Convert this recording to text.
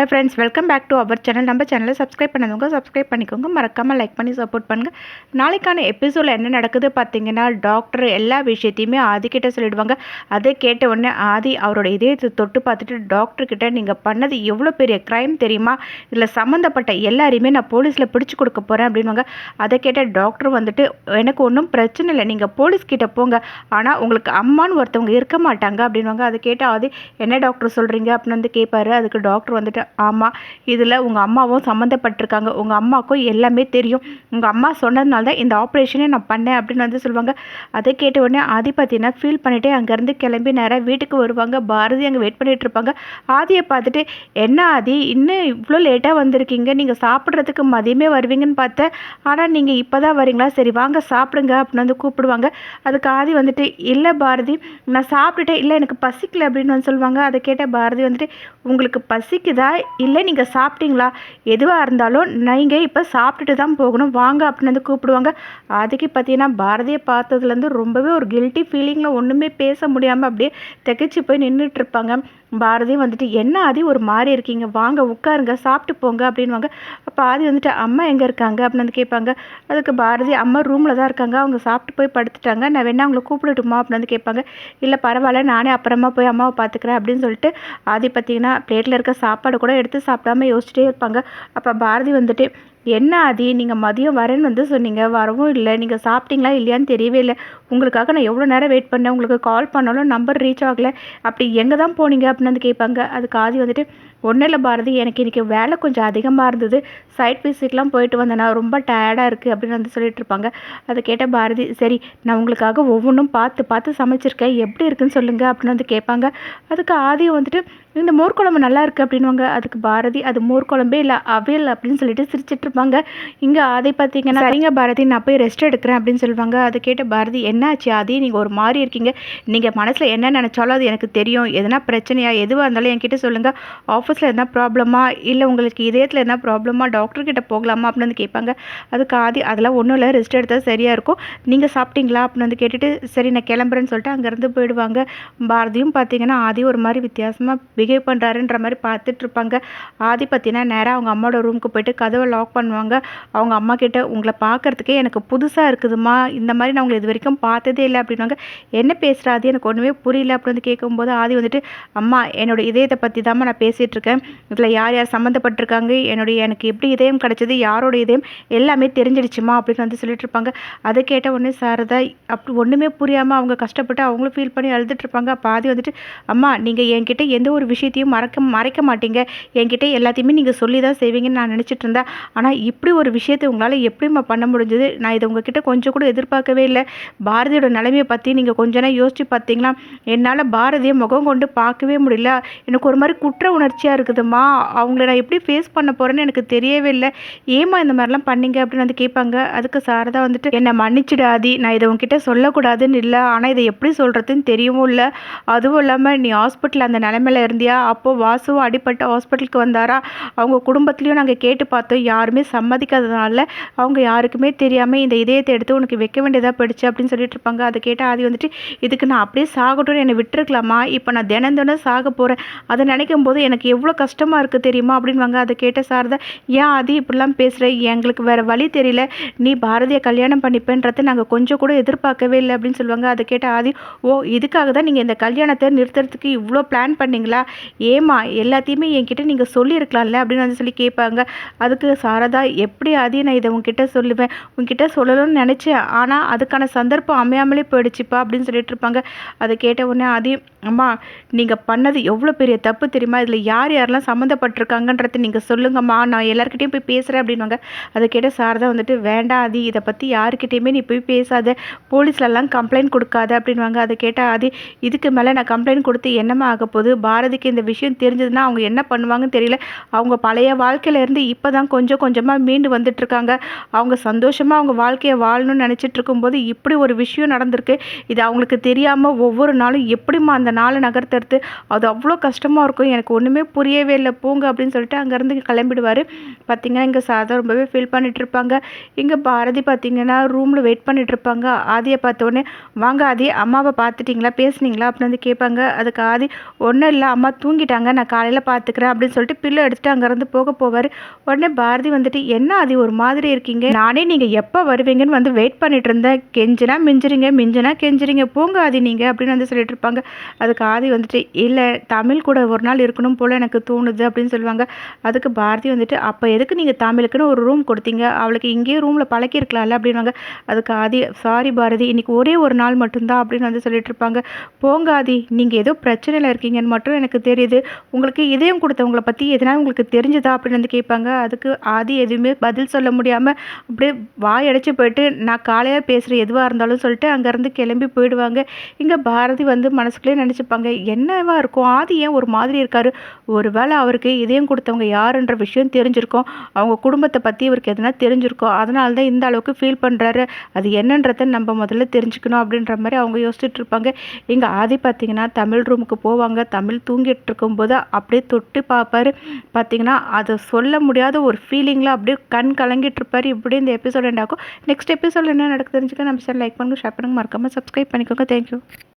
Hi friends, welcome back to our channel. நம்ம சேனலை subscribe பண்ணாதவங்க சப்ஸ்கிரைப் பண்ணிக்கோங்க. மறக்காமல் லைக் பண்ணி சப்போர்ட் பண்ணுங்கள். நாளைக்கான எபிசோடில் என்ன நடக்குது பார்த்தீங்கன்னா, டாக்டர் எல்லா விஷயத்தையுமே ஆதிக்கிட்ட சொல்லிடுவாங்க. அதை கேட்ட உடனே ஆதி அவரோட இதயத்தை தொட்டு பார்த்துட்டு டாக்டர்கிட்ட, நீங்கள் பண்ணது எவ்வளோ பெரிய க்ரைம் தெரியுமா, இதில் சம்மந்தப்பட்ட எல்லாரையுமே நான் போலீஸில் பிடிச்சி கொடுக்க போகிறேன் அப்படின்வாங்க. அதை கேட்ட டாக்டர் வந்துட்டு, எனக்கு ஒன்றும் பிரச்சனை இல்லை, நீங்கள் போலீஸ்கிட்ட போங்க, ஆனால் உங்களுக்கு அம்மான்னு ஒருத்தவங்க இருக்க மாட்டாங்க அப்படின்வாங்க. அதை கேட்ட ஆதி, என்ன டாக்டர் சொல்கிறீங்க அப்படின்னு வந்து கேட்பாரு. அதுக்கு டாக்டர் வந்துட்டு, ஆமாம், இதில் உங்கள் அம்மாவும் சம்மந்தப்பட்டிருக்காங்க, உங்கள் அம்மாவுக்கும் எல்லாமே தெரியும், உங்கள் அம்மா சொன்னதுனால தான் இந்த ஆப்ரேஷனே நான் பண்ணேன் அப்படின்னு வந்து சொல்லுவாங்க. அதை கேட்ட உடனே ஆதி பார்த்தீங்கன்னா ஃபீல் பண்ணிவிட்டு அங்கேருந்து கிளம்பி நேராக வீட்டுக்கு வருவாங்க. பாரதி அங்கே வெயிட் பண்ணிகிட்டு இருப்பாங்க. ஆதியை பார்த்துட்டு, என்ன ஆதி இன்னும் இவ்வளோ லேட்டாக வந்திருக்கீங்க, நீங்கள் சாப்பிட்றதுக்கு மதியமே வருவீங்கன்னு பார்த்தேன், ஆனால் நீங்கள் இப்போ தான் வரீங்களா, சரி வாங்க சாப்பிடுங்க அப்படின்னு வந்து கூப்பிடுவாங்க. அதுக்கு ஆதி வந்துட்டு, இல்லை பாரதி நான் சாப்பிட்டுட்டேன், இல்லை எனக்கு பசிக்கல அப்படின்னு வந்து சொல்லுவாங்க. அதை கேட்ட பாரதி வந்துட்டு, உங்களுக்கு பசிக்குதா இல்லை நீங்கள் சாப்பிட்டீங்களா, எதுவாக இருந்தாலும் நீங்கள் இப்போ சாப்பிட்டுட்டு தான் போகணும், வாங்க அப்படின்னு வந்து கூப்பிடுவாங்க. அதுக்கு பார்த்தீங்கன்னா பாரதியை பார்த்ததுலேருந்து ரொம்பவே ஒரு கில்ட்டி ஃபீலிங்கில் ஒன்றுமே பேச முடியாமல் அப்படியே திகைச்சு போய் நின்றுட்டுருப்பாங்க. பாரதியும் வந்துட்டு, என்ன ஆதி ஒரு மாதிரி இருக்கீங்க, வாங்க உட்காருங்க சாப்பிட்டு போங்க அப்படின்வாங்க. அப்போ ஆதி வந்துட்டு, அம்மா எங்கே இருக்காங்க அப்படின்னு வந்து கேட்பாங்க. அதுக்கு பாரதி, அம்மா ரூமில் தான் இருக்காங்க, அவங்க சாப்பிட்டு போய் படுத்துட்டாங்க, நான் வேணா அவங்கள கூப்பிடட்டுமா அப்படின்னு வந்து கேட்பாங்க. இல்லை பரவாயில்ல, நானே அப்புறமா போய் அம்மாவை பார்த்துக்கிறேன் அப்படின்னு சொல்லிட்டு ஆதி பார்த்தீங்கன்னா பிளேட்டில் இருக்க சாப்பாடு கூட எடுத்து சாப்பிடாம யோசிச்சிட்டே இருப்பாங்க. அப்போ பாரதி வந்துட்டு, என்ன ஆதி நீங்கள் மதியம் வரேன்னு வந்து சொன்னீங்க, வரவும் இல்லை, நீங்கள் சாப்பிட்டீங்களா இல்லையான்னு தெரியவே இல்லை, உங்களுக்காக நான் எவ்வளோ நேரம் வெயிட் பண்ணேன், உங்களுக்கு கால் பண்ணாலும் நம்பர் ரீச் ஆகலை, அப்படி எங்கே தான் போனீங்க அப்படின்னு வந்து கேட்பாங்க. அதுக்கு ஆதி வந்துட்டு, ஒன்றும் இல்லை பாரதி, எனக்கு இன்றைக்கி வேலை கொஞ்சம் அதிகமாக இருந்தது, சைட் விசிட்லாம் போயிட்டு வந்தேன்னா ரொம்ப டயர்டாக இருக்குது அப்படின்னு வந்து சொல்லிட்டு இருப்பாங்க. அதை கேட்ட பாரதி, சரி நான் உங்களுக்காக ஒவ்வொன்றும் பார்த்து பார்த்து சமைச்சிருக்கேன், எப்படி இருக்குன்னு சொல்லுங்கள் அப்படின்னு வந்து கேட்பாங்க. அதுக்கு ஆதி வந்துட்டு, இந்த மோர் குழம்பு நல்லா இருக்குது அப்படின்வாங்க. அதுக்கு பாரதி, அது மோர் குழம்பே இல்லை அவியல் அப்படின்னு சொல்லிட்டு சிரிச்சிட்டு இருப்பாங்க. இங்கே ஆதி பார்த்தீங்கன்னா, சரிங்க பாரதி நான் போய் ரெஸ்ட் எடுக்கிறேன் அப்படின்னு சொல்லுவாங்க. அதை கேட்ட பாரதி, என்னாச்சு ஆதி நீங்கள் ஒரு மாதிரி இருக்கீங்க, நீங்கள் மனசில் என்ன நினச்சாலும் அது எனக்கு தெரியும், எதனா பிரச்சனையா எதுவாக இருந்தாலும் என்கிட்ட சொல்லுங்கள், ஆஃபீஸில் எதனா ப்ராப்ளமா இல்லை உங்களுக்கு இதயத்தில் எதனா ப்ராப்ளமா, டாக்டர்கிட்ட போகலாமா அப்படின்னு வந்து கேட்பாங்க. அதுக்கு ஆதி, அதெல்லாம் ஒன்றும் இல்லை, ரெஸ்ட் எடுத்தால் சரியாக இருக்கும், நீங்கள் சாப்பிட்டீங்களா அப்படின்னு வந்து கேட்டுட்டு, சரி நான் கிளம்புறேன்னு சொல்லிட்டு அங்கேருந்து போயிடுவாங்க. பாரதியும் பார்த்தீங்கன்னா ஆதி ஒரு மாதிரி வித்தியாசமாக பிஹேவ் பண்ணுறாருன்ற மாதிரி பார்த்துட்டு இருப்பாங்க. ஆதி பார்த்தீங்கன்னா நேராக அவங்க அம்மாவோட ரூமுக்கு போயிட்டு கதவை லாக் பண்ணுவாங்க. அவங்க அம்மா கிட்ட, உங்களை பார்க்குறதுக்கே எனக்கு புதுசாக இருக்குதுமா, இந்த மாதிரி நான் உங்களை இது வரைக்கும் பார்த்ததே இல்லை அப்படின்வாங்க. என்ன பேசுகிற ஆதி, எனக்கு ஒன்றுமே புரியல அப்படின்னு வந்து கேட்கும்போது ஆதி வந்துட்டு, அம்மா என்னோடய இதயத்தை பற்றி தான் நான் பேசிகிட்டு இருக்கேன், இதில் யார் யார் சம்மந்தப்பட்டிருக்காங்க, எனக்கு எப்படி இதயம் கிடச்சிது, யாரோட இதயம் எல்லாமே தெரிஞ்சிடுச்சுமா அப்படின்னு வந்து சொல்லிட்டு இருப்பாங்க. அதை கேட்ட உடனே சாரதா அப்படி ஒன்றுமே புரியாமல் அவங்க கஷ்டப்பட்டு அவங்களும் ஃபீல் பண்ணி அழுதுட்டு இருப்பாங்க. அப்போ ஆதி வந்துட்டு, அம்மா நீங்கள் என்கிட்ட எந்த ஒரு விஷயத்தையும் மறைக்க மாட்டீங்க, என்கிட்ட எல்லாத்தையுமே நீங்கள் சொல்லி தான் செய்வீங்கன்னு நான் நினச்சிட்டு இருந்தேன், ஆனால் இப்படி ஒரு விஷயத்தை உங்களால் எப்படிம்மா பண்ண முடிஞ்சது, நான் இதை உங்ககிட்ட கொஞ்சம் கூட எதிர்பார்க்கவே இல்லை, பாரதியோட நிலைமையை பற்றி நீங்கள் கொஞ்ச நேரம் யோசிச்சு பார்த்தீங்களா, என்னால் பாரதியை முகம் கொண்டு பார்க்கவே முடியல, எனக்கு ஒரு மாதிரி குற்ற உணர்ச்சியாக இருக்குதுமா, அவங்கள நான் எப்படி ஃபேஸ் பண்ண போகிறேன்னு எனக்கு தெரியவே இல்லை, ஏமா இந்த மாதிரிலாம் பண்ணீங்க அப்படின்னு வந்து கேட்பாங்க. அதுக்கு சாரதா வந்துட்டு, என்னை மன்னிச்சிடாதி, நான் இதை உங்ககிட்ட சொல்லக்கூடாதுன்னு இல்லை, ஆனால் இதை எப்படி சொல்கிறதுன்னு தெரியவும் இல்லை, அதுவும் இல்லாமல் நீ ஹாஸ்பிட்டல் அந்த நிலைமையில இருந்தியா, அப்போது வாசுவும் அடிப்பட்ட ஹாஸ்பிட்டலுக்கு வந்தாரா, அவங்க குடும்பத்துலேயும் நாங்கள் கேட்டு பார்த்தோம், யாருமே சம்மதிக்காததுனால அவங்க யாருக்குமே தெரியாமல் இந்த இதயத்தை எடுத்து உனக்கு வைக்க வேண்டியதாக போயிடுச்சு அப்படின்னு சொல்லிட்டு இருப்பாங்க. அதை கேட்டால் ஆதி வந்துட்டு, இதுக்கு நான் அப்படியே சாகட்டும்னு என்னை விட்டுருக்கலாமா, இப்போ நான் தினம் சாக போகிறேன், அதை நினைக்கும் போது எனக்கு எவ்வளோ கஷ்டமாக இருக்குது தெரியுமா அப்படின்வாங்க. அதை கேட்ட சாரதா, ஏன் ஆதி இப்படிலாம் பேசுகிற, எங்களுக்கு வேறு வழி தெரியல, நீ பாரதியை கல்யாணம் பண்ணிப்பேன்றதை நாங்கள் கொஞ்சம் கூட எதிர்பார்க்கவே இல்லை அப்படின்னு சொல்லுவாங்க. அதை கேட்ட ஆதி, ஓ இதுக்காக தான் நீங்கள் இந்த கல்யாணத்தை நிறுத்துறதுக்கு இவ்வளோ பிளான் பண்ணிங்களா, ஏமா எல்லாத்தையுமே என்கிட்ட நீங்கள் சொல்லியிருக்கலாம்ல அப்படின்னு வந்து சொல்லி கேட்பாங்க. அதுக்கு சாரதா, எப்படி ஆதி நான் இதை உங்ககிட்ட சொல்லுவேன், உங்ககிட்ட சொல்லணும்னு நினச்சேன், ஆனால் அதுக்கான சந்தர்ப்பம் அமையாமலே போயிடுச்சுப்பா அப்படின்னு சொல்லிட்டு இருப்பாங்க. அதை கேட்ட உடனே ஆதி, அம்மா நீங்கள் பண்ணது எவ்வளோ பெரிய தப்பு தெரியுமா, இதில் யார் யாரெல்லாம் சம்மந்தப்பட்டிருக்காங்கன்றதை நீங்கள் சொல்லுங்கம்மா, நான் எல்லாருக்கிட்டையும் போய் பேசுகிறேன் அப்படின்வாங்க. அதை கேட்ட சாரதா வந்துட்டு, வேண்டாம் ஆதி, இதை பற்றி யாருக்கிட்டையுமே நீ போய் பேசாத, போலீஸ்லலாம் கம்ப்ளைண்ட் கொடுக்காத அப்படின்வாங்க. அதை கேட்ட ஆதி, இதுக்கு மேலே நான் கம்ப்ளைண்ட் கொடுத்து என்னமா ஆக போகுது, பாரதிக்கு இந்த விஷயம் தெரிஞ்சதுன்னா அவங்க என்ன பண்ணுவாங்கன்னு தெரியல, அவங்க பழைய வாழ்க்கையிலேருந்து இப்போ தான் கொஞ்சம் கொஞ்சமாக மீண்டு வந்துட்டுருக்காங்க, அவங்க சந்தோஷமாக அவங்க வாழ்க்கையை வாழணும்னு நினச்சிட்டு இருக்கும்போது இப்படி ஒரு விஷயம் நடந்திருக்கு, இது அவங்களுக்கு தெரியாமல் ஒவ்வொரு நாளும் எப்படிமா அந்த நாளை நகர்த்துறது, அது அவ்வளோ கஷ்டமாக இருக்கும், எனக்கு ஒன்றுமே புரியவே இல்லை போங்க அப்படின்னு சொல்லிட்டு அங்கேருந்து கிளம்பிடுவார். பார்த்திங்கன்னா இங்கே சாரதா ரொம்பவே ஃபீல் பண்ணிகிட்ருப்பாங்க. இங்கே பாரதி பார்த்திங்கன்னா ரூமில் வெயிட் பண்ணிகிட்ருப்பாங்க. ஆதியை பார்த்தோன்னே வாங்க ஆதி அம்மாவை பார்த்துட்டிங்களா பேசுனீங்களா அப்படின்னு வந்து கேட்பாங்க. அதுக்கு ஆதி ஒன்றும் இல்லை அம்மா தூங்கிட்டாங்க நான் காலையில் பார்த்துக்கிறேன் அப்படின்னு சொல்லிட்டு பில்லு எடுத்துகிட்டு அங்கேருந்து போவார். உடனே பாரதி வந்துட்டு என்ன ஆதி ஒரு மாதிரி இருக்கீங்க, நானே நீங்கள் எப்போ வருவீங்கன்னு வந்து வெயிட் பண்ணிட்டு இருந்தேன், கெஞ்சினா மிஞ்சுறீங்க மிஞ்சினா கெஞ்சுறீங்க போங்க ஆதி நீங்கள் அப்படின்னு வந்து சொல்லிட்டு இருப்பாங்க. அதுக்கு ஆதி வந்துட்டு இல்லை தமிழ் கூட ஒரு நாள் இருக்கணும் போல் எனக்கு தோணுது அப்படின்னு சொல்லுவாங்க. அதுக்கு பாரதி வந்துட்டு அப்போ எதுக்கு நீங்கள் தமிழுக்குன்னு ஒரு ரூம் கொடுத்தீங்க, அவளுக்கு இங்கேயே ரூமில் பழக்கிருக்கலாம்ல அப்படின்வாங்க. அதுக்கு ஆதி சாரி பாரதி இன்னைக்கு ஒரே ஒரு நாள் மட்டும்தான் அப்படின்னு வந்து சொல்லிட்டு இருப்பாங்க. போங்க ஆதி நீங்கள் ஏதோ பிரச்சனையில் இருக்கீங்கன்னு மட்டும் எனக்கு தெரியுது, உங்களுக்கு இதயம் கொடுத்தவங்களை பற்றி எதனா உங்களுக்கு தெரிஞ்சுதா அப்படின்னு வந்து கேட்பாங்க. அதுக்கு ஆதி எதுவுமே பதில் சொல்ல முடியாமல் அப்படியே வாயடைச்சு போயிட்டு நான் காலையாக பேசுகிற எதுவாக இருந்தாலும் சொல்லிட்டு அங்கேருந்து கிளம்பி போயிடுவாங்க. இங்கே பாரதி வந்து மனசுக்குள்ளே நினச்சிப்பாங்க என்னவா இருக்கும் ஆதி ஏன் ஒரு மாதிரி இருக்காரு, ஒருவேளை அவருக்கு இதயம் கொடுத்தவங்க யாருன்ற விஷயம் தெரிஞ்சிருக்கும், அவங்க குடும்பத்தை பற்றி இவருக்கு எதனா தெரிஞ்சிருக்கும், அதனால தான் இந்த அளவுக்கு ஃபீல் பண்ணுறாரு, அது என்னன்றதை நம்ம முதல்ல தெரிஞ்சுக்கணும் அப்படின்ற மாதிரி அவங்க யோசிச்சுட்டு இருப்பாங்க. இங்கே ஆதி பார்த்திங்கன்னா தமிழ் ரூமுக்கு போவாங்க. தமிழ் தூங்கிட்டு இருக்கும்போது அப்படியே தொட்டு பார்ப்பாரு. பார்த்திங்கன்னா அதை சொல்ல முடியாத ஒரு ஃபீலிங்கில் அப்படியே கண் கலங்கிட்டு இருப்பார். இப்படி இந்த எபிசோட் எண்ட் ஆகும். நெக்ஸ்ட் எபிசோட் என்ன நடக்குது தெரிஞ்சுக்க நம்ம சேனல் லைக் பண்ணுங்கள், ஷேர் பண்ணுங்கள், மறக்காமல் சப்ஸ்கிரைப் பண்ணிக்கோங்க. தேங்க்யூ.